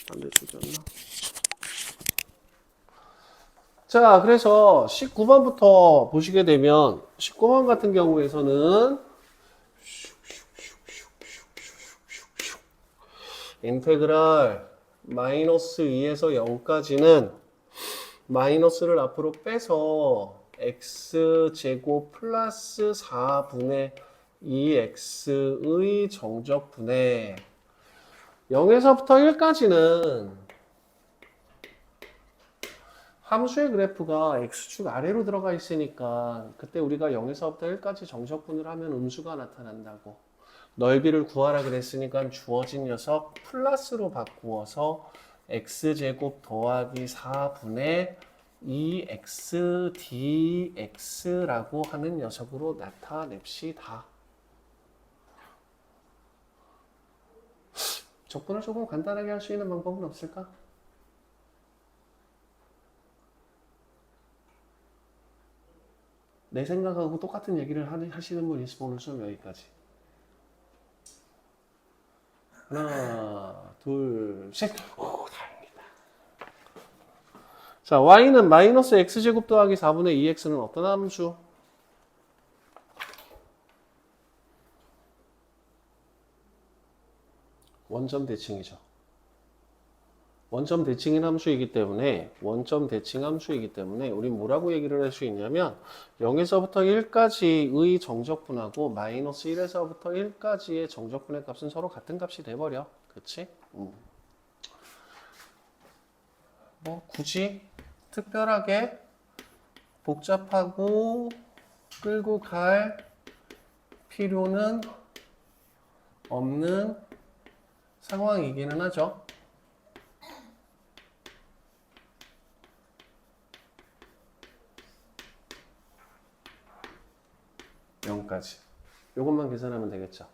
반대쪽이었나? 자, 그래서 19번부터 보시게 되면 19번 같은 경우에서는 인테그랄 마이너스 2에서 0까지는 마이너스를 앞으로 빼서 x제곱 플러스 4분의 2x의 정적분의 0에서부터 1까지는 함수의 그래프가 x축 아래로 들어가 있으니까 그때 우리가 0에서부터 1까지 정적분을 하면 음수가 나타난다고. 넓이를 구하라 그랬으니까 주어진 녀석 플러스로 바꾸어서 x제곱 더하기 4분의 2x dx라고 하는 녀석으로 나타냅시다. 적분을 조금 간단하게 할 수 있는 방법은 없을까? 내 생각하고 똑같은 얘기를 하시는 분 있으면 오늘 수업 여기까지. 하나, 둘, 셋. 오, 다행이다. 자, y는 마이너스 x제곱 더하기 4분의 2x는 어떤 함수? 원점 대칭이죠. 원점 대칭인 함수이기 때문에 우린 뭐라고 얘기를 할 수 있냐면 0에서부터 1까지의 정적분하고 마이너스 1에서부터 1까지의 정적분의 값은 서로 같은 값이 돼버려. 그치? 뭐 굳이 특별하게 복잡하고 끌고 갈 필요는 없는 상황이기는 하죠. 까지 이것만 계산하면 되겠죠.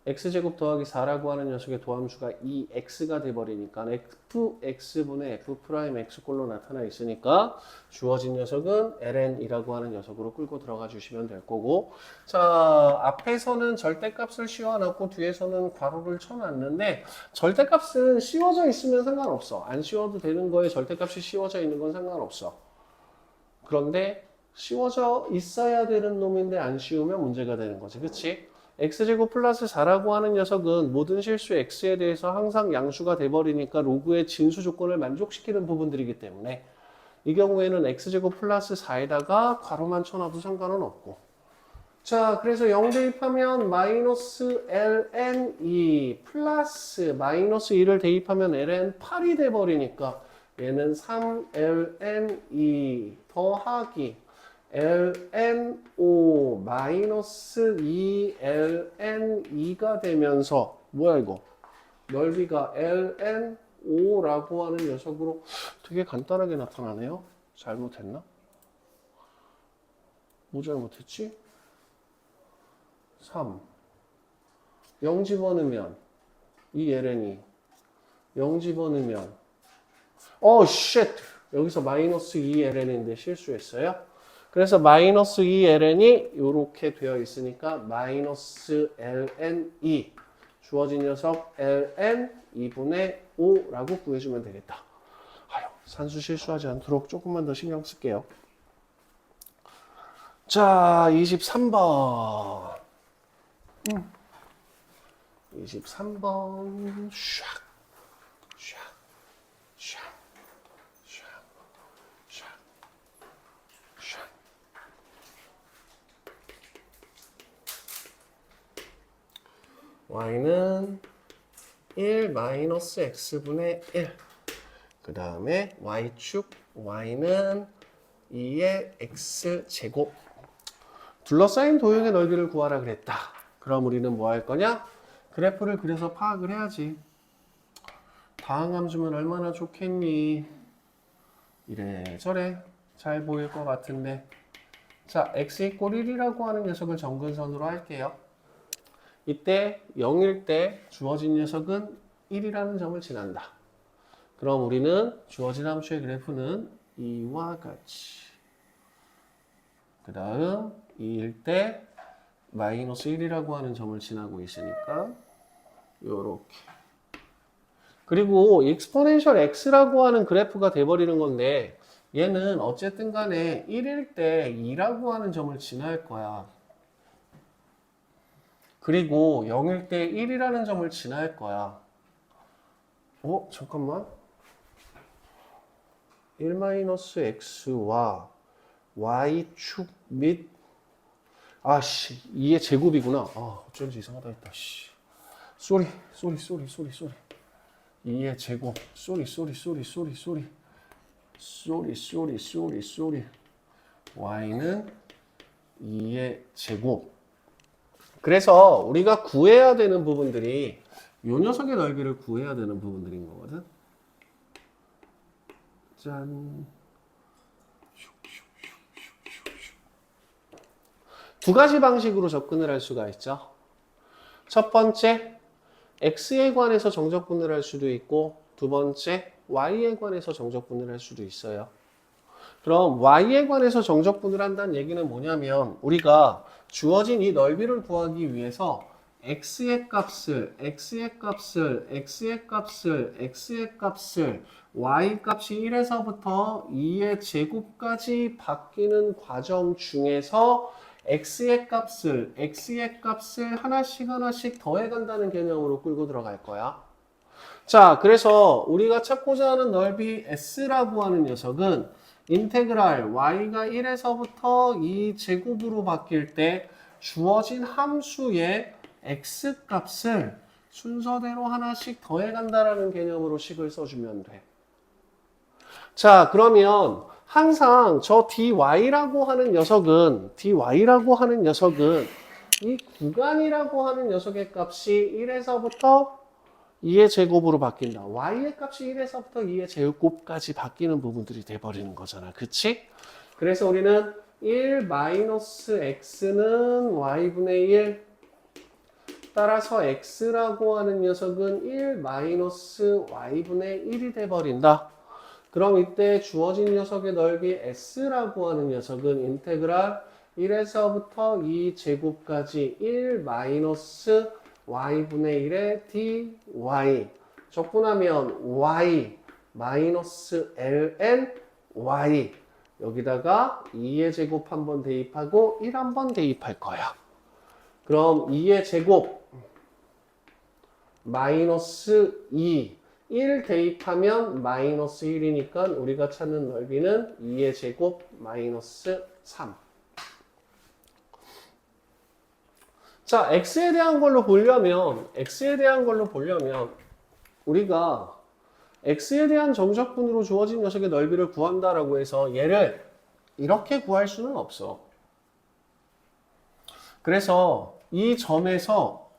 x제곱 더하기 4라고 하는 녀석의 도함수가 2x가 돼버리니까 fx분의 f'x꼴로 나타나 있으니까 주어진 녀석은 ln이라고 하는 녀석으로 끌고 들어가 주시면 될 거고, 자, 앞에서는 절대값을 씌워놨고 뒤에서는 괄호를 쳐놨는데 절대값은 씌워져 있으면 상관없어. 안 씌워도 되는 거에 절대값이 씌워져 있는 건 상관없어. 그런데 씌워져 있어야 되는 놈인데 안 씌우면 문제가 되는 거지. 그치? x제곱 플러스 4라고 하는 녀석은 모든 실수 x에 대해서 항상 양수가 돼버리니까 로그의 진수 조건을 만족시키는 부분들이기 때문에 이 경우에는 x제곱 플러스 4에다가 괄호만 쳐놔도 상관은 없고, 자, 그래서 0 대입하면 마이너스 ln2 플러스 마이너스 2를 대입하면 ln8이 돼버리니까 얘는 3ln2 더하기 ln5 마이너스 2ln2가 되면서 뭐야 이거? 넓이가 ln5라고 하는 녀석으로 되게 간단하게 나타나네요. 잘못했나? 뭐 잘못했지? 3 0 집어넣으면 이 ln이 0 집어넣으면 쉣! 여기서 마이너스 2ln인데 실수했어요. 그래서 마이너스 2ln이 이렇게 되어 있으니까 마이너스 ln2 주어진 녀석 ln 2분의 5라고 구해주면 되겠다. 아유, 산수 실수하지 않도록 조금만 더 신경 쓸게요. 자, 23번 23번 샥 샥 샥 y는 1 마이너스 x분의 1. 그 다음에 y축 y는 2의 x제곱. 둘러싸인 도형의 넓이를 구하라 그랬다. 그럼 우리는 뭐 할 거냐? 그래프를 그려서 파악을 해야지. 다항함수면 얼마나 좋겠니? 이래저래 잘 보일 것 같은데. 자, x 이꼴 1이라고 하는 녀석을 점근선으로 할게요. 이때 0일 때 주어진 녀석은 1이라는 점을 지난다. 그럼 우리는 주어진 함수의 그래프는 이와 같이, 그 다음 2일 때 마이너스 1이라고 하는 점을 지나고 있으니까 요렇게. 그리고 익스포넨셜 x라고 하는 그래프가 돼버리는 건데 얘는 어쨌든 간에 1일 때 2라고 하는 점을 지날 거야. 그리고 0일 때 1이라는 점을 지날 거야. 잠깐만. 1-x와 y축 및 아씨 2의 제곱이구나. 어쩐지 이상하다 했다. 씨. 쏘리. 2의 제곱. 쏘리. y는 2의 제곱. 그래서 우리가 구해야 되는 부분들이 요 녀석의 넓이를 구해야 되는 부분들인 거거든. 짠. 두 가지 방식으로 접근을 할 수가 있죠. 첫 번째, x에 관해서 정적분을 할 수도 있고, 두 번째, y에 관해서 정적분을 할 수도 있어요. 그럼 y에 관해서 정적분을 한다는 얘기는 뭐냐면 우리가 주어진 이 넓이를 구하기 위해서 x의 값을 y 값이 1에서부터 2의 제곱까지 바뀌는 과정 중에서 x의 값을 하나씩 더해간다는 개념으로 끌고 들어갈 거야. 자, 그래서 우리가 찾고자 하는 넓이 s라고 하는 녀석은 인테그랄 y가 1에서부터 2 제곱으로 바뀔 때 주어진 함수의 x 값을 순서대로 하나씩 더해간다라는 개념으로 식을 써주면 돼. 자, 그러면 항상 저 dy라고 하는 녀석은 이 구간이라고 하는 녀석의 값이 1에서부터 2의 제곱으로 바뀐다. y의 값이 1에서부터 2의 제곱까지 바뀌는 부분들이 돼버리는 거잖아. 그치? 그래서 우리는 1-x는 y분의 1 따라서 x라고 하는 녀석은 1-y분의 1이 돼버린다. 그럼 이때 주어진 녀석의 넓이 s라고 하는 녀석은 인테그랄 1에서부터 2 제곱까지 1-y분의 1의 dy 적분하면 y 마이너스 ln y 여기다가 2의 제곱 한번 대입하고 1 한번 대입할 거야. 그럼 2의 제곱 마이너스 2 1 대입하면 마이너스 1이니까 우리가 찾는 넓이는 2의 제곱 마이너스 3. 자, x에 대한 걸로 보려면 우리가 x에 대한 정적분으로 주어진 녀석의 넓이를 구한다라고 해서 얘를 이렇게 구할 수는 없어. 그래서 이 점에서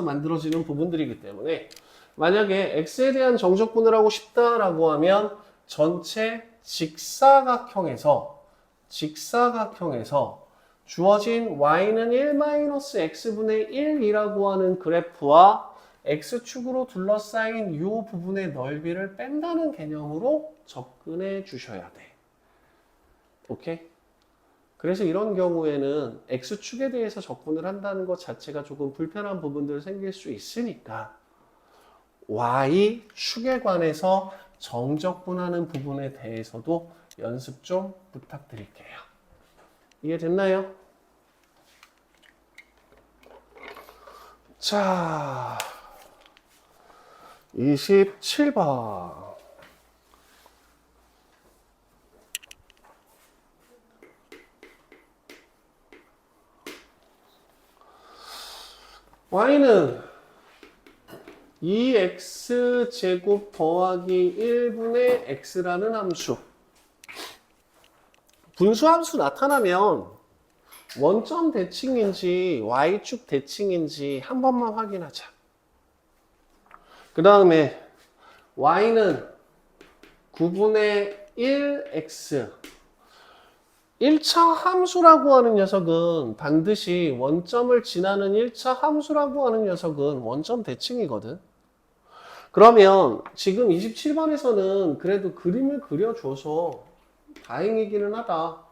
만들어지는 부분들이기 때문에 만약에 x에 대한 정적분을 하고 싶다라고 하면 전체 직사각형에서 주어진 y는 1-x분의 1이라고 하는 그래프와 x축으로 둘러싸인 이 부분의 넓이를 뺀다는 개념으로 접근해 주셔야 돼. 오케이? 그래서 이런 경우에는 x축에 대해서 접근을 한다는 것 자체가 조금 불편한 부분들 생길 수 있으니까 y축에 관해서 정적분하는 부분에 대해서도 연습 좀 부탁드릴게요. 이해됐나요? 자, 27번. y는 2x제곱 더하기 1분의 x라는 함수. 분수함수 나타나면 원점 대칭인지 y축 대칭인지 한 번만 확인하자. 그 다음에 y는 9분의 1x 1차 함수라고 하는 녀석은 반드시 원점을 지나는 1차 함수라고 하는 녀석은 원점 대칭이거든. 그러면 지금 27번에서는 그래도 그림을 그려줘서 다행이기는 하다.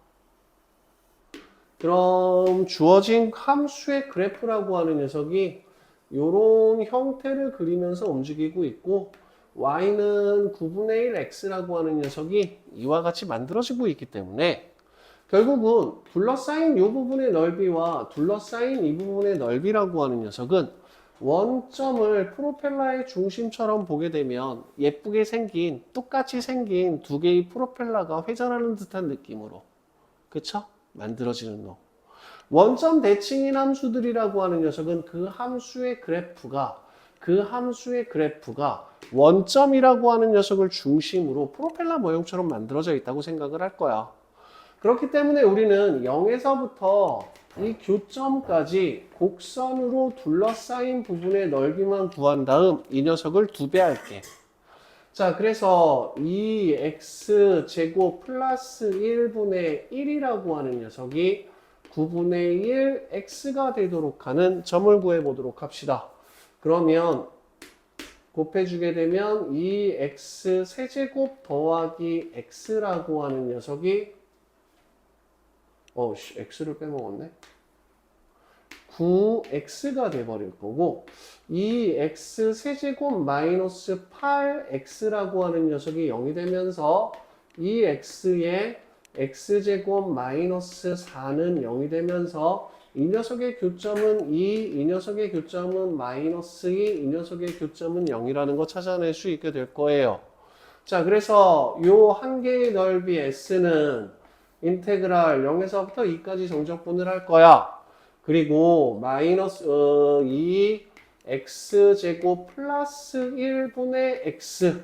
그럼 주어진 함수의 그래프라고 하는 녀석이 이런 형태를 그리면서 움직이고 있고 y는 9분의 1 x라고 하는 녀석이 이와 같이 만들어지고 있기 때문에 결국은 둘러싸인 이 부분의 넓이와 둘러싸인 이 부분의 넓이라고 하는 녀석은 원점을 프로펠러의 중심처럼 보게 되면 예쁘게 생긴 똑같이 생긴 두 개의 프로펠러가 회전하는 듯한 느낌으로 그쵸? 만들어지는 놈. 원점 대칭인 함수들이라고 하는 녀석은 그 함수의 그래프가 원점이라고 하는 녀석을 중심으로 프로펠러 모형처럼 만들어져 있다고 생각을 할 거야. 그렇기 때문에 우리는 0에서부터 이 교점까지 곡선으로 둘러싸인 부분의 넓이만 구한 다음 이 녀석을 2배 할게. 자, 그래서 이 x제곱 플러스 1분의 1이라고 하는 녀석이 9분의 1 x가 되도록 하는 점을 구해보도록 합시다. 그러면 곱해주게 되면 이 x 세제곱 더하기 x라고 하는 녀석이 x를 빼먹었네. 9x가 돼버릴 거고 이 x 세제곱 마이너스 8x라고 하는 녀석이 0이 되면서 이 x의 x제곱 마이너스 4는 0이 되면서 이 녀석의 교점은 2, 이 녀석의 교점은 마이너스 2, 이 녀석의 교점은 0이라는 거 찾아낼 수 있게 될 거예요. 자, 그래서 요 한 개의 넓이 s는 인테그랄 0에서부터 2까지 정적분을 할 거야. 그리고 마이너스 2 x제곱 플러스 1분의 x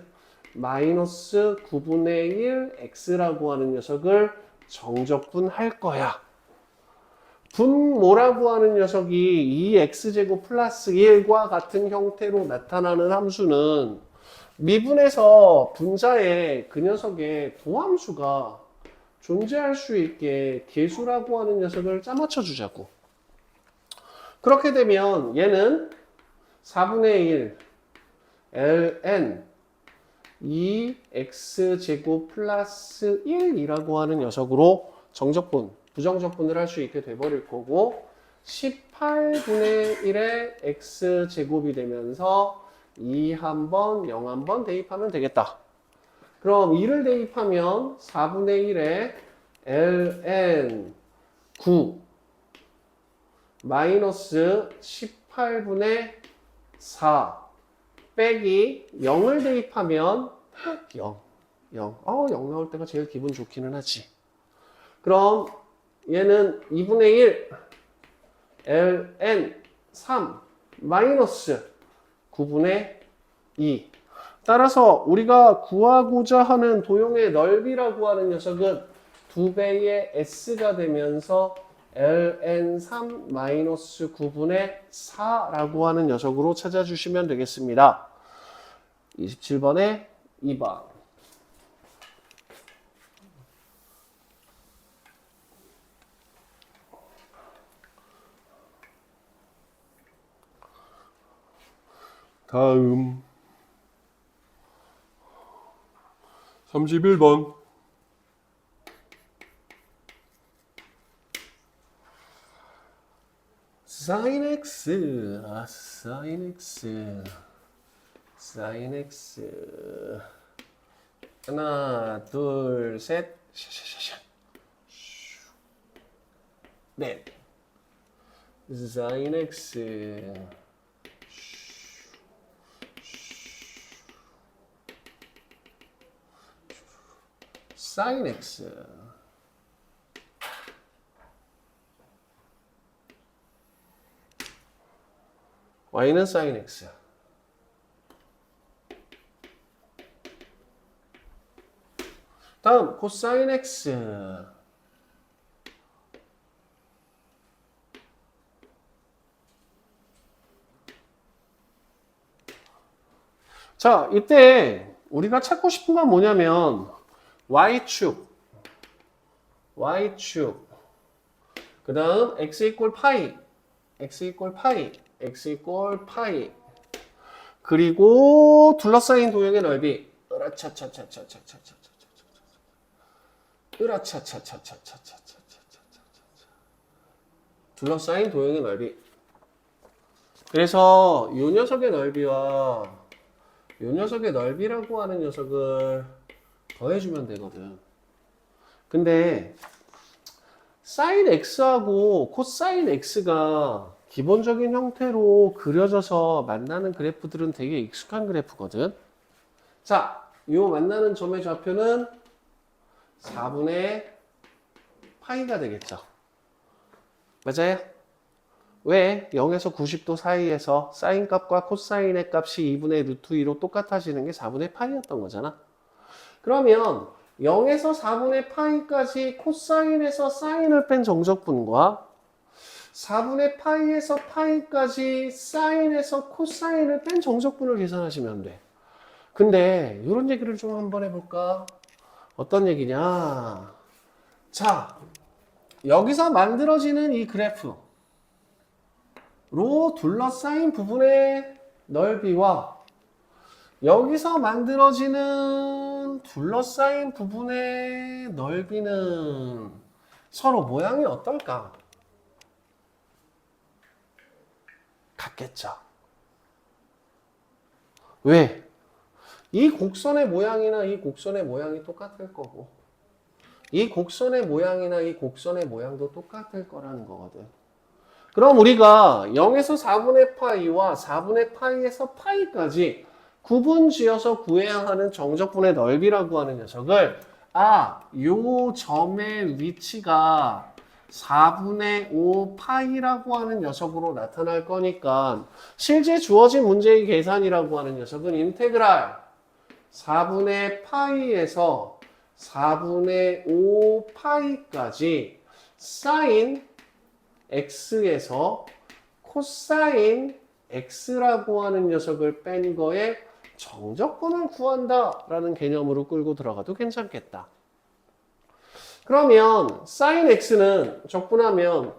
마이너스 9분의 1 x라고 하는 녀석을 정적분할 거야. 분모라고 하는 녀석이 이 x제곱 플러스 1과 같은 형태로 나타나는 함수는 미분에서 분자에 그 녀석의 도함수가 존재할 수 있게 계수라고 하는 녀석을 짜맞춰 주자고. 그렇게 되면 얘는 4분의 1 ln 2x제곱 플러스 1이라고 하는 녀석으로 정적분, 부정적분을 할 수 있게 돼버릴 거고 18분의 1의 x제곱이 되면서 2 한번, 0 한번 대입하면 되겠다. 그럼 2를 대입하면 4분의 1에 ln 9 마이너스 18분의 4 빼기 0을 대입하면 0. 0 나올 때가 제일 기분 좋기는 하지. 그럼 얘는 2분의 1 ln 3 마이너스 9분의 2. 따라서 우리가 구하고자 하는 도형의 넓이라고 하는 녀석은 2배의 s가 되면서 ln3 마이너스 9분의 4라고 하는 녀석으로 찾아주시면 되겠습니다. 27번에 2번. 다음 31번. sin x, sin x. 하나, 둘, 셋. 넷. sin x. sin x. y는 sin x. 다음 코사인 x. 자, 이때 우리가 찾고 싶은 건 뭐냐면 y축, 그 다음 x 이퀄 파이, 그리고 둘러싸인 도형의 넓이, 둘러싸인 도형의 넓이. 그래서 이 녀석의 넓이와 이 녀석의 넓이라고 하는 녀석을 더해주면 되거든. 근데 사인 x하고 코사인 x가 기본적인 형태로 그려져서 만나는 그래프들은 되게 익숙한 그래프거든. 자, 이 만나는 점의 좌표는 4분의 파이가 되겠죠. 맞아요? 왜? 0에서 90도 사이에서 사인 값과 코사인의 값이 2분의 루트 2로 똑같아지는 게 4분의 파이였던 거잖아. 그러면 0에서 4분의 파이까지 코사인에서 사인을 뺀 정적분과 4분의 파이에서 파이까지 사인에서 코사인을 뺀 정적분을 계산하시면 돼. 근데 이런 얘기를 좀 한번 해볼까? 어떤 얘기냐? 자, 여기서 만들어지는 이 그래프로 둘러싸인 부분의 넓이와 여기서 만들어지는 둘러싸인 부분의 넓이는 서로 모양이 어떨까? 같겠죠. 왜? 이 곡선의 모양이나 이 곡선의 모양이 똑같을 거고 이 곡선의 모양이나 이 곡선의 모양도 똑같을 거라는 거거든. 그럼 우리가 0에서 4분의 파이와 4분의 파이에서 파이까지 구분 지어서 구해야 하는 정적분의 넓이라고 하는 녀석을 요 점의 위치가 4분의 5 파이라고 하는 녀석으로 나타날 거니까 실제 주어진 문제의 계산이라고 하는 녀석은 인테그랄 4분의 파이에서 4분의 5 파이까지 사인 x에서 코사인 x라고 하는 녀석을 뺀 거에 정적분을 구한다라는 개념으로 끌고 들어가도 괜찮겠다. 그러면 사인 x는 적분하면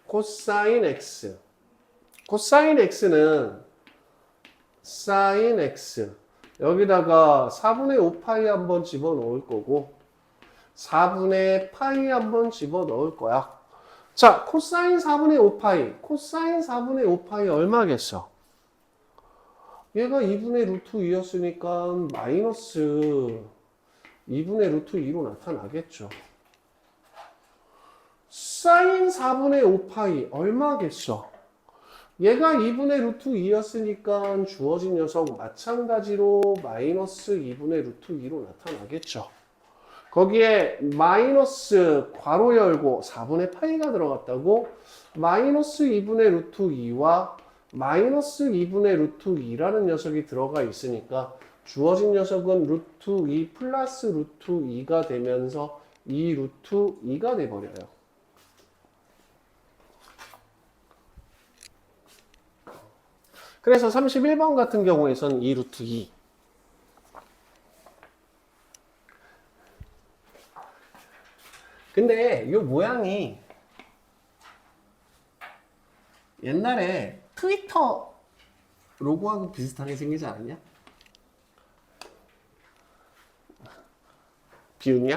코사인 x, 코사인 x는 사인 x, 여기다가 4분의 5파이 한번 집어넣을 거고 4분의 파이 한번 집어넣을 거야. 자, 코사인 4분의 5파이, 코사인 4분의 5파이 얼마겠어? 얘가 2분의 루트 2였으니까 마이너스 2분의 루트 2로 나타나겠죠. 사인 4분의 5파이 얼마겠어? 얘가 2분의 루트 2였으니까 주어진 녀석 마찬가지로 마이너스 2분의 루트 2로 나타나겠죠. 거기에 마이너스 괄호 열고 4분의 파이가 들어갔다고 마이너스 2분의 루트 2와 마이너스 2분의 루트 2라는 녀석이 들어가 있으니까 주어진 녀석은 루트 2 플러스 루트 2가 되면서 2 루트 2가 돼버려요. 그래서 31번 같은 경우에선 2 루트 2. 근데 이 모양이 옛날에 트위터 로고하고 비슷하게 생기지 않았냐? 비웃냐?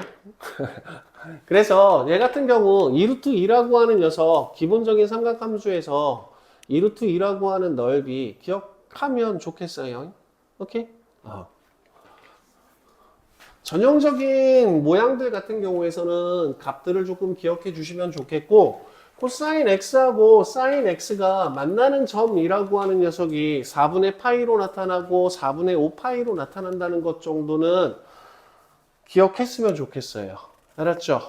그래서 얘 같은 경우 2루트 2라고 하는 녀석 기본적인 삼각함수에서 2루트 2라고 하는 넓이 기억하면 좋겠어요. 오케이? 전형적인 모양들 같은 경우에서는 값들을 조금 기억해 주시면 좋겠고 코사인 x하고 사인 x가 만나는 점이라고 하는 녀석이 4분의 파이로 나타나고 4분의 5 파이로 나타난다는 것 정도는 기억했으면 좋겠어요. 알았죠?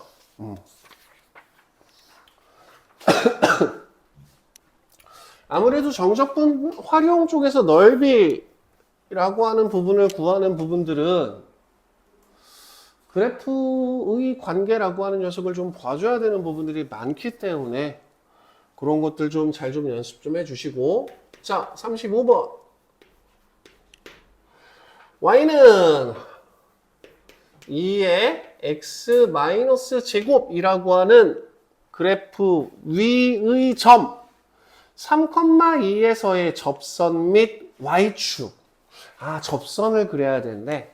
아무래도 정적분 활용 쪽에서 넓이라고 하는 부분을 구하는 부분들은 그래프의 관계라고 하는 녀석을 좀 봐줘야 되는 부분들이 많기 때문에 그런 것들 좀 잘 좀 연습 좀 해주시고. 자, 35번. y는 2의 x 제곱이라고 하는 그래프 위의 점 3,2에서의 접선 및 y축. 접선을 그려야 되는데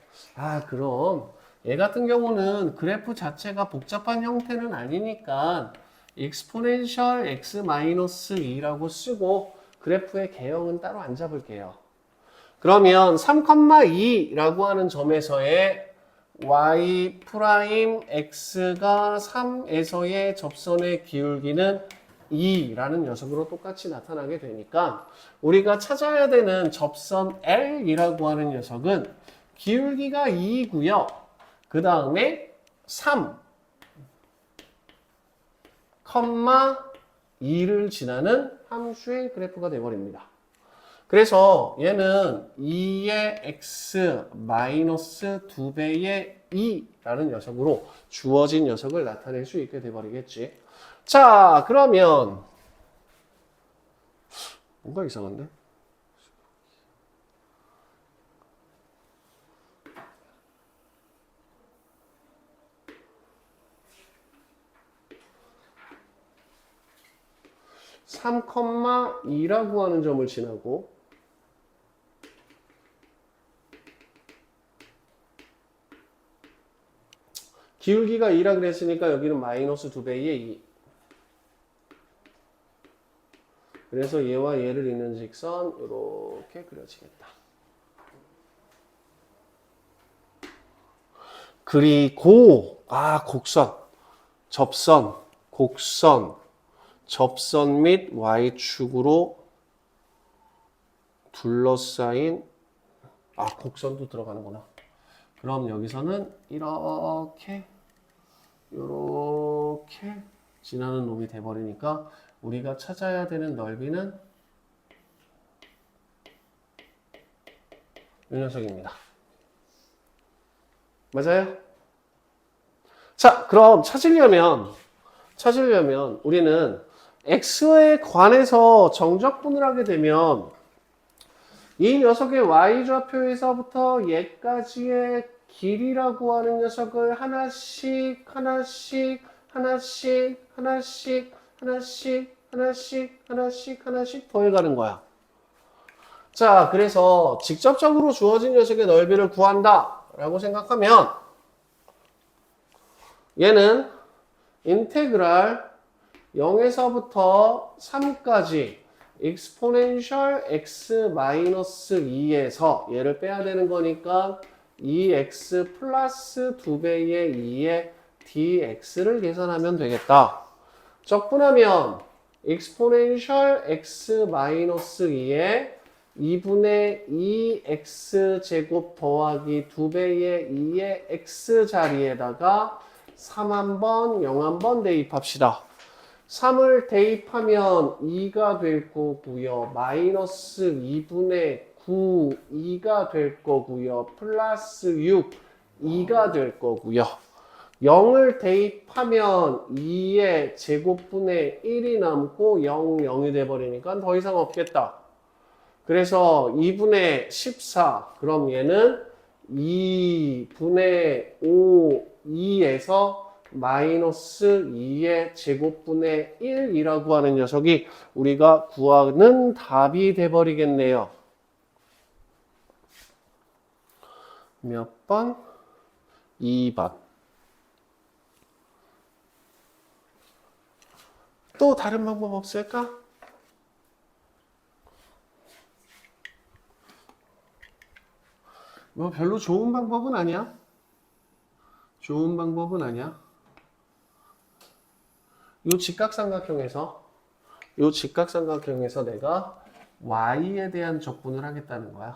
그럼 얘 같은 경우는 그래프 자체가 복잡한 형태는 아니니까 익스포넨셜 x-2라고 쓰고 그래프의 개형은 따로 안 잡을게요. 그러면 3,2라고 하는 점에서의 y 프라임 x가 3에서의 접선의 기울기는 2라는 녀석으로 똑같이 나타나게 되니까 우리가 찾아야 되는 접선 L이라고 하는 녀석은 기울기가 2고요. 그 다음에 3, 2를 지나는 함수의 그래프가 되어버립니다. 그래서 얘는 2의 x 마이너스 2배의 2라는 녀석으로 주어진 녀석을 나타낼 수 있게 돼버리겠지. 자, 그러면 뭔가 이상한데? (3,2라고) 하는 점을 지나고 기울기가 2라 그랬으니까 여기는 마이너스 2배의 2. 그래서 얘와 얘를 잇는 직선 이렇게 그려지겠다. 그리고 곡선, 접선, 곡선, 접선 및 y축으로 둘러싸인 곡선도 들어가는구나. 그럼 여기서는 이렇게 지나는 놈이 돼버리니까 우리가 찾아야 되는 넓이는 이 녀석입니다. 맞아요? 자, 그럼 찾으려면 우리는 x에 관해서 정적분을 하게 되면 이 녀석의 y좌표에서부터 얘까지의 길이라고 하는 녀석을 하나씩 더해가는 거야. 자, 그래서 직접적으로 주어진 녀석의 넓이를 구한다 라고 생각하면 얘는 인테그랄 0에서부터 3까지 익스포넨셜 x-2에서 얘를 빼야 되는 거니까 2x 플러스 2배의 2의 dx를 계산하면 되겠다. 적분하면 익스포넨셜 x-2에 2분의 2x제곱 더하기 2배의 2의 x자리에다가 3 한번, 0 한번 대입합시다. 3을 대입하면 2가 될 거고요. 마이너스 2분의 9, 2가 될 거고요. 플러스 6, 2가 될 거고요. 0을 대입하면 2의 제곱분의 1이 남고 0, 0이 돼버리니까 더 이상 없겠다. 그래서 2분의 14, 그럼 얘는 2분의 5, 2에서 마이너스 2의 제곱분의 1이라고 하는 녀석이 우리가 구하는 답이 돼버리겠네요. 몇 번? 2번. 또 다른 방법 없을까? 뭐 별로 좋은 방법은 아니야. 요 직각삼각형에서 내가 y에 대한 적분을 하겠다는 거야.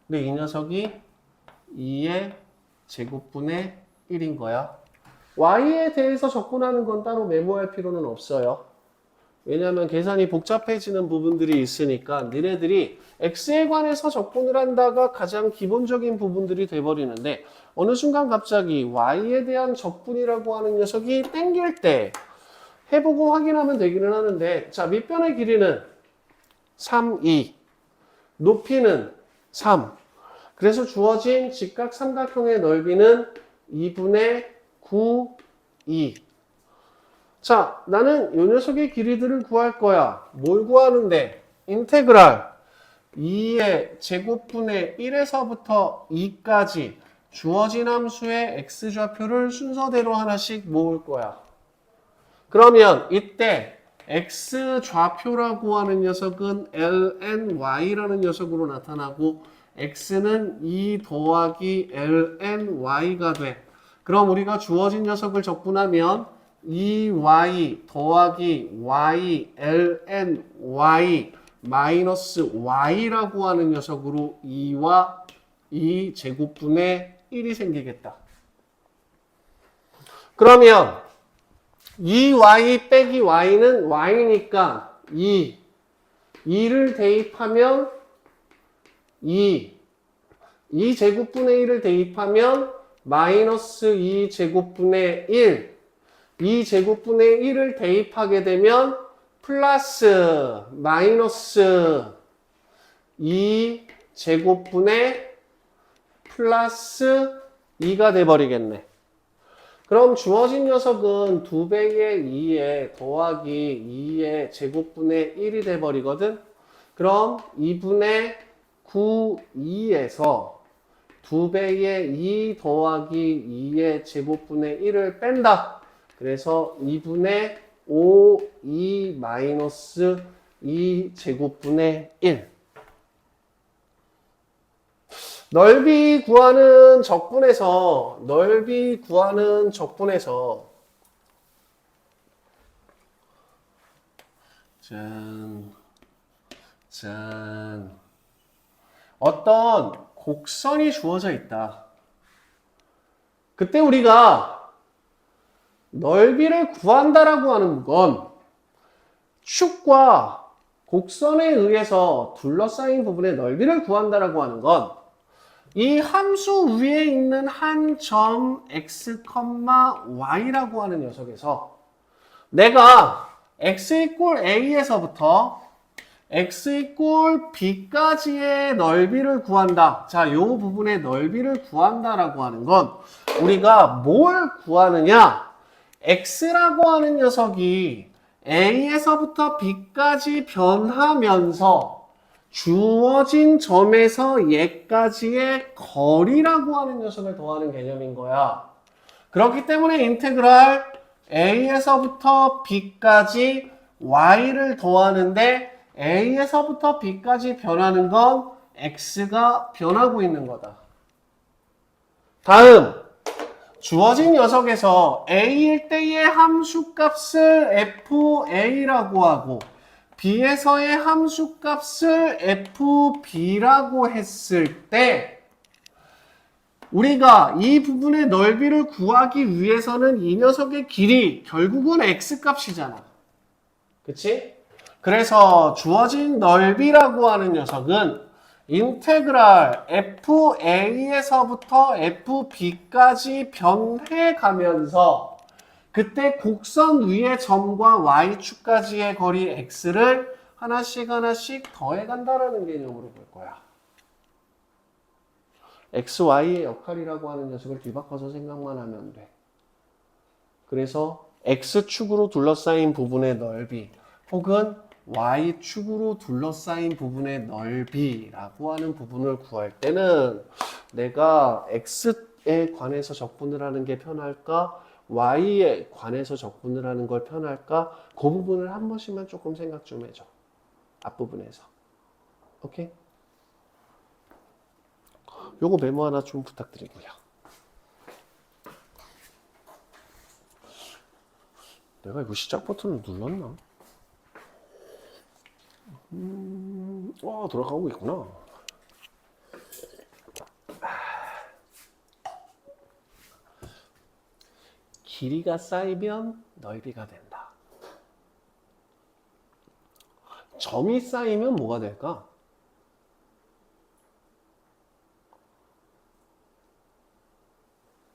근데 이 녀석이 2의 제곱분의 1인 거야. y에 대해서 적분하는 건 따로 메모할 필요는 없어요. 왜냐하면 계산이 복잡해지는 부분들이 있으니까 니네들이 x에 관해서 적분을 한다가 가장 기본적인 부분들이 돼버리는데 어느 순간 갑자기 y에 대한 적분이라고 하는 녀석이 땡길 때 해보고 확인하면 되기는 하는데, 자, 밑변의 길이는 3, 2, 높이는 3. 그래서 주어진 직각삼각형의 넓이는 2분의 9, 2. 자, 나는 이 녀석의 길이들을 구할 거야. 뭘 구하는데? 인테그랄 2의 제곱분의 1에서부터 2까지 주어진 함수의 x좌표를 순서대로 하나씩 모을 거야. 그러면 이때 x좌표라고 하는 녀석은 lny라는 녀석으로 나타나고 x는 2 더하기 lny가 돼. 그럼 우리가 주어진 녀석을 적분하면 2y 더하기 y lny 마이너스 y라고 하는 녀석으로 2와 2 제곱분의 1이 생기겠다. 그러면 2y 빼기 y는 y니까 2를 대입하면 2 제곱분의 1을 대입하면 마이너스 2 제곱분의 1 2 제곱분의 1을 대입하게 되면 플러스 마이너스 2 제곱분의 플러스 2가 돼버리겠네. 그럼 주어진 녀석은 2배의 2에 더하기 2의 제곱분의 1이 돼버리거든. 그럼 2분의 9, 2에서 2배의 2 더하기 2의 제곱분의 1을 뺀다. 그래서 2분의 5, 2 마이너스 2 제곱분의 1. 넓이 구하는 적분에서 짠 어떤 곡선이 주어져 있다. 그때 우리가 넓이를 구한다라고 하는 건 축과 곡선에 의해서 둘러싸인 부분의 넓이를 구한다라고 하는 건 이 함수 위에 있는 한 점 x, y라고 하는 녀석에서 내가 x 이꼴 a에서부터 x 이꼴 b까지의 넓이를 구한다. 자, 이 부분의 넓이를 구한다라고 하는 건 우리가 뭘 구하느냐? x라고 하는 녀석이 a에서부터 b까지 변하면서 주어진 점에서 얘까지의 거리라고 하는 녀석을 더하는 개념인 거야. 그렇기 때문에 인테그랄 a에서부터 b까지 y를 더하는데 a에서부터 b까지 변하는 건 x가 변하고 있는 거다. 다음, 주어진 녀석에서 a일 때의 함수값을 fa라고 하고 b에서의 함수값을 fb라고 했을 때 우리가 이 부분의 넓이를 구하기 위해서는 이 녀석의 길이 결국은 x값이잖아. 그치? 그래서 주어진 넓이라고 하는 녀석은 인테그랄 fa에서부터 fb까지 변해가면서 그때 곡선 위의 점과 y축까지의 거리 x를 하나씩 더해간다라는 개념으로 볼 거야. x, y의 역할이라고 하는 녀석을 뒤바꿔서 생각만 하면 돼. 그래서 x축으로 둘러싸인 부분의 넓이 혹은 y축으로 둘러싸인 부분의 넓이라고 하는 부분을 구할 때는 내가 x에 관해서 적분을 하는 게 편할까? y에 관해서 적분을 하는 걸 편할까? 그 부분을 한 번씩만 조금 생각 좀 해줘. 앞부분에서. 오케이? 요거 메모 하나 좀 부탁드리고요. 내가 이거 시작 버튼을 눌렀나? 돌아가고 있구나. 길이가 쌓이면 넓이가 된다. 점이 쌓이면 뭐가 될까?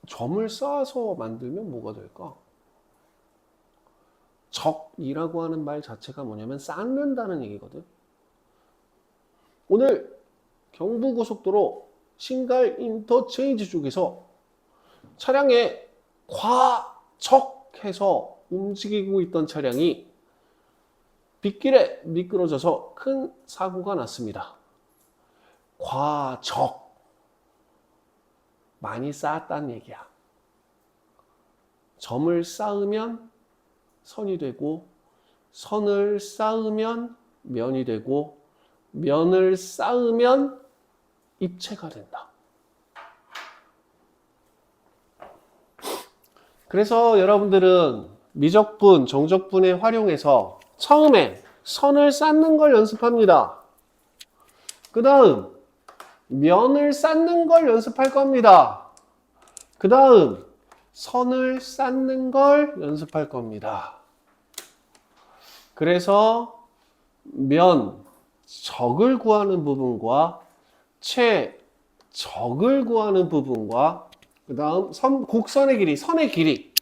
점을 쌓아서 만들면 뭐가 될까? 적이라고 하는 말 자체가 뭐냐면 쌓는다는 얘기거든. 오늘 경부고속도로 신갈 인터체인지 쪽에서 차량에 과적해서 움직이고 있던 차량이 빗길에 미끄러져서 큰 사고가 났습니다. 과적. 많이 쌓았다는 얘기야. 점을 쌓으면 선이 되고, 선을 쌓으면 면이 되고, 면을 쌓으면 입체가 된다. 그래서 여러분들은 미적분, 정적분에 활용해서 처음에 선을 쌓는 걸 연습합니다. 그 다음 면을 쌓는 걸 연습할 겁니다. 그 다음 선을 쌓는 걸 연습할 겁니다. 그래서 면, 적을 구하는 부분과 최적을 구하는 부분과 그 다음 곡선의 길이, 선의 길이.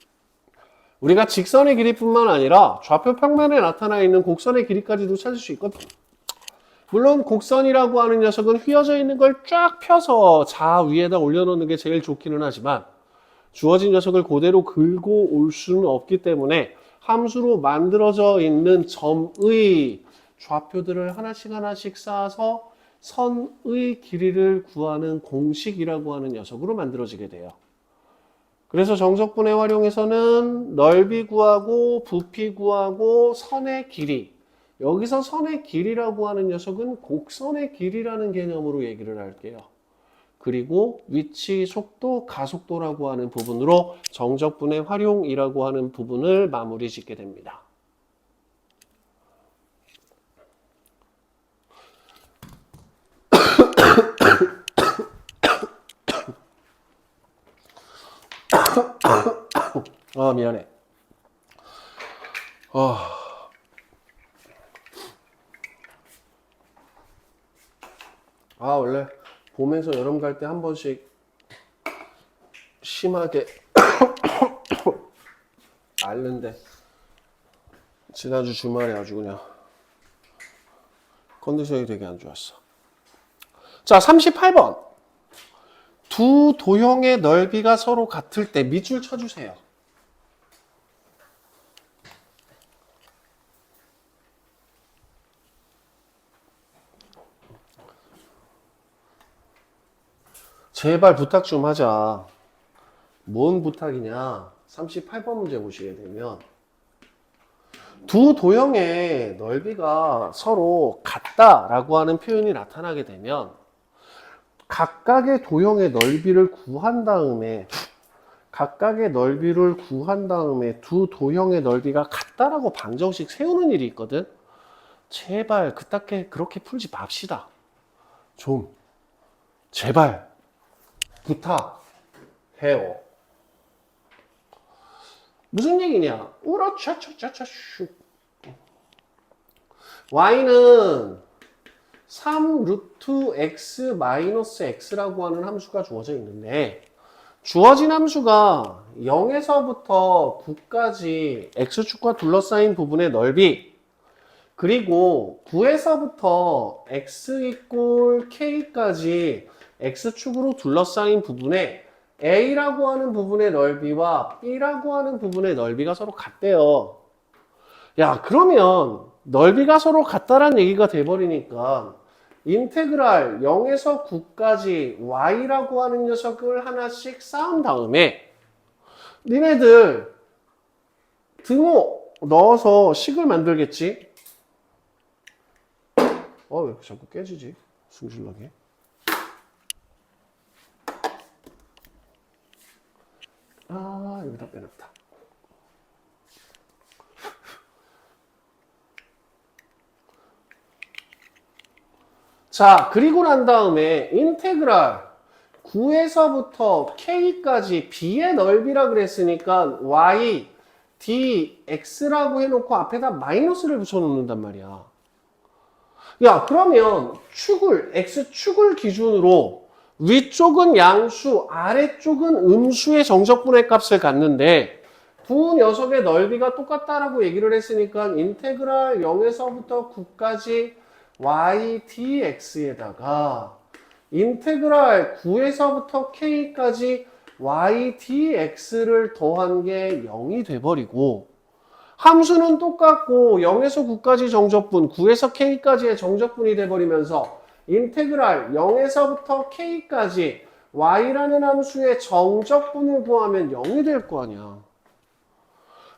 우리가 직선의 길이뿐만 아니라 좌표 평면에 나타나 있는 곡선의 길이까지도 찾을 수 있거든. 물론 곡선이라고 하는 녀석은 휘어져 있는 걸 쫙 펴서 좌 위에다 올려놓는 게 제일 좋기는 하지만 주어진 녀석을 그대로 긁고 올 수는 없기 때문에 함수로 만들어져 있는 점의 좌표들을 하나씩 쌓아서 선의 길이를 구하는 공식이라고 하는 녀석으로 만들어지게 돼요. 그래서 정적분해 활용해서는 넓이 구하고 부피 구하고 선의 길이, 여기서 선의 길이라고 하는 녀석은 곡선의 길이라는 개념으로 얘기를 할게요. 그리고 위치, 속도, 가속도라고 하는 부분으로 정적분해 활용이라고 하는 부분을 마무리 짓게 됩니다. 미안해. 원래 봄에서 여름 갈 때 한 번씩 심하게 앓는데 지난주 주말에 아주 그냥 컨디션이 되게 안 좋았어. 자, 38번. 두 도형의 넓이가 서로 같을 때 밑줄 쳐주세요. 제발 부탁 좀 하자. 뭔 부탁이냐? 38번 문제 보시게 되면 두 도형의 넓이가 서로 같다라고 하는 표현이 나타나게 되면 각각의 도형의 넓이를 구한 다음에 두 도형의 넓이가 같다라고 방정식 세우는 일이 있거든. 제발 그렇게 풀지 맙시다. 좀 제발 부탁해요. 무슨 얘기냐? 우라차차차차 슉. y는 3 루트 x 마이너스 x라고 하는 함수가 주어져 있는데 주어진 함수가 0에서부터 9까지 x축과 둘러싸인 부분의 넓이 그리고 9에서부터 x 이꼴 k까지 x축으로 둘러싸인 부분에 A라고 하는 부분의 넓이와 B라고 하는 부분의 넓이가 서로 같대요. 야, 그러면 넓이가 서로 같다란 얘기가 돼버리니까 인테그랄 0에서 9까지 y라고 하는 녀석을 하나씩 쌓은 다음에 니네들 등호 넣어서 식을 만들겠지? 왜 이렇게 자꾸 깨지지? 승질나게. 여기다 빼놨다. 자, 그리고 난 다음에 인테그랄 9에서부터 k까지 b의 넓이라 그랬으니까 y, d, x라고 해놓고 앞에다 마이너스를 붙여놓는단 말이야. 야, 그러면 x축을 기준으로 위쪽은 양수, 아래쪽은 음수의 정적분해 값을 갖는데 두 녀석의 넓이가 똑같다라고 얘기를 했으니까 인테그랄 0에서부터 9까지 y dx에다가 인테그랄 9에서부터 k까지 y dx를 더한 게 0이 돼버리고 함수는 똑같고 0에서 9까지 정적분, 9에서 k까지의 정적분이 돼버리면서 인테그랄 0에서부터 k까지 y라는 함수의 정적분을 구하면 0이 될 거 아니야.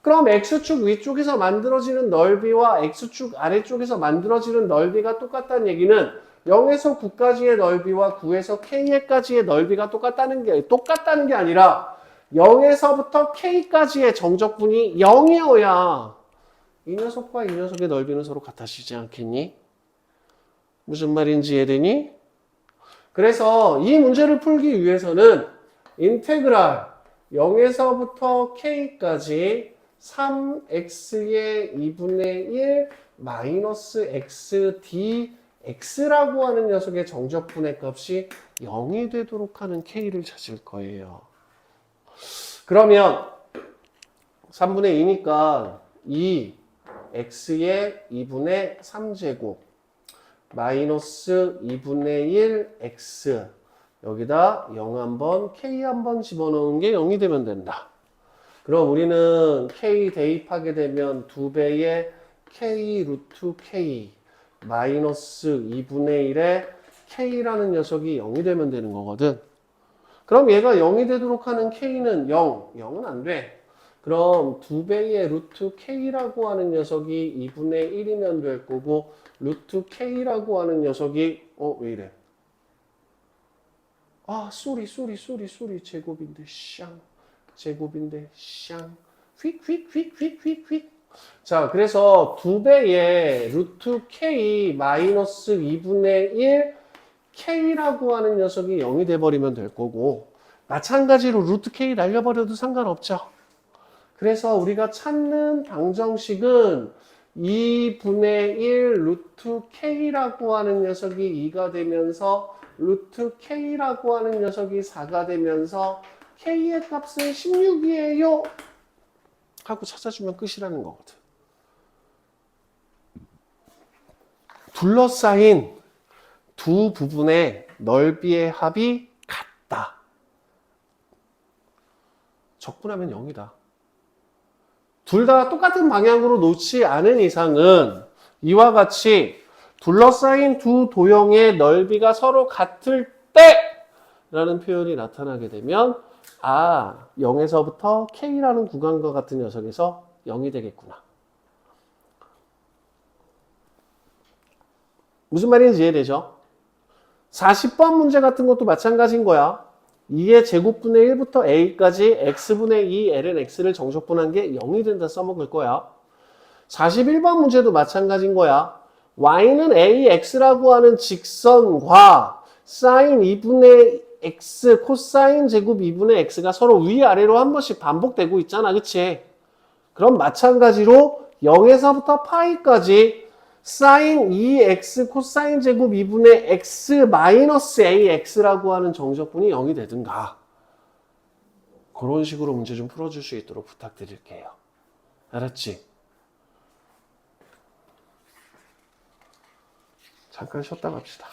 그럼 x축 위쪽에서 만들어지는 넓이와 x축 아래쪽에서 만들어지는 넓이가 똑같다는 얘기는 0에서 9까지의 넓이와 9에서 k까지의 넓이가 똑같다는 게 아니라 0에서부터 k까지의 정적분이 0이어야 이 녀석과 이 녀석의 넓이는 서로 같아지지 않겠니? 무슨 말인지 이해되니? 그래서 이 문제를 풀기 위해서는 인테그랄 0에서부터 k까지 3x의 2분의 1 마이너스 x dx라고 하는 녀석의 정적분의 값이 0이 되도록 하는 k를 찾을 거예요. 그러면 3분의 2니까 2x의 2분의 3제곱 마이너스 2분의 1 x 여기다 0 한번 k 한번 집어넣은 게 0이 되면 된다. 그럼 우리는 k 대입하게 되면 2배의 k 루트 k 마이너스 2분의 1의 k라는 녀석이 0이 되면 되는 거거든. 그럼 얘가 0이 되도록 하는 k는 0. 0은 안 돼. 그럼 2배의 루트 k라고 하는 녀석이 2분의 1이면 될 거고 루트 k라고 하는 녀석이 왜 이래? 쏘리 제곱인데 제곱인데 휙. 자, 그래서 2배의 루트 k 마이너스 2분의 1 k라고 하는 녀석이 0이 돼버리면 될 거고 마찬가지로 루트 k 날려버려도 상관없죠. 그래서 우리가 찾는 방정식은 2분의 1 루트 k라고 하는 녀석이 2가 되면서 루트 k라고 하는 녀석이 4가 되면서 k의 값은 16이에요 하고 찾아주면 끝이라는 거거든. 둘러싸인 두 부분의 넓이의 합이 같다. 적분하면 0이다. 둘 다 똑같은 방향으로 놓지 않은 이상은 이와 같이 둘러싸인 두 도형의 넓이가 서로 같을 때 라는 표현이 나타나게 되면 0에서부터 k라는 구간과 같은 녀석에서 0이 되겠구나. 무슨 말인지 이해되죠? 40번 문제 같은 것도 마찬가지인 거야. 2의 제곱분의 1부터 a까지 x분의 2 ln x를 정적분한 게 0이 된다 써먹을 거야. 41번 문제도 마찬가지인 거야. y는 ax라고 하는 직선과 sin 2분의 x 코사인 제곱 2분의 x가 서로 위아래로 한 번씩 반복되고 있잖아. 그치? 그럼 마찬가지로 0에서부터 파이까지 sin 2x 코사인 제곱 2분의 x 마이너스 ax라고 하는 정적분이 0이 되든가 그런 식으로 문제 좀 풀어줄 수 있도록 부탁드릴게요. 알았지? 잠깐 쉬었다 갑시다.